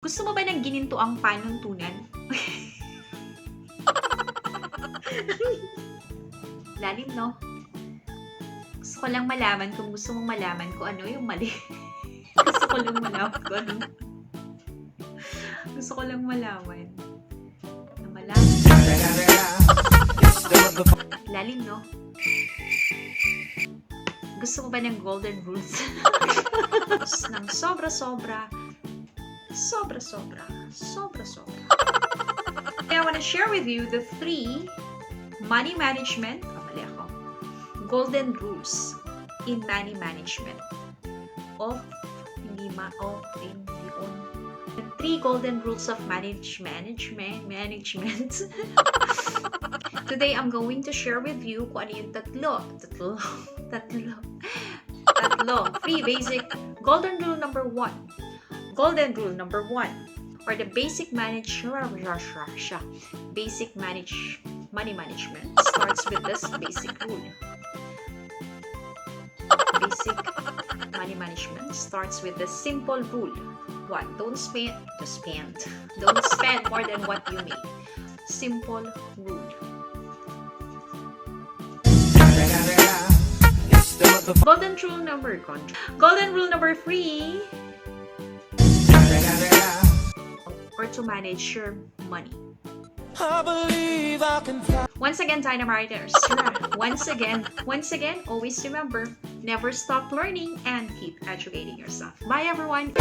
Gusto mo ba ng ginintuang panuntunan? Lalim, no? Gusto ko lang malaman kung gusto mong malaman kung ano yung mali. Gusto ko lang malaman kung ano. Gusto ko lang malaman. Na malaman. Lalim, no? Gusto mo ba ng golden rules? Ng sobra-sobra. Sobra-sobra. Sobra-sobra. I want to share with you the 3 money management, mali ako, golden rules in money management. The 3 golden rules of management. Today, I'm going to share with you kung ano yung tatlo. 3 basic golden rule number 1. Golden rule number 1. Or the basic money management starts with this basic rule. Basic money management starts with the simple rule. 1. Don't spend more than what you make. Simple rule. Golden rule number 3. Or to manage your money. I believe I can fly. Once again, Dynamiters. Once again, always remember, never stop learning and keep educating yourself. Bye, everyone.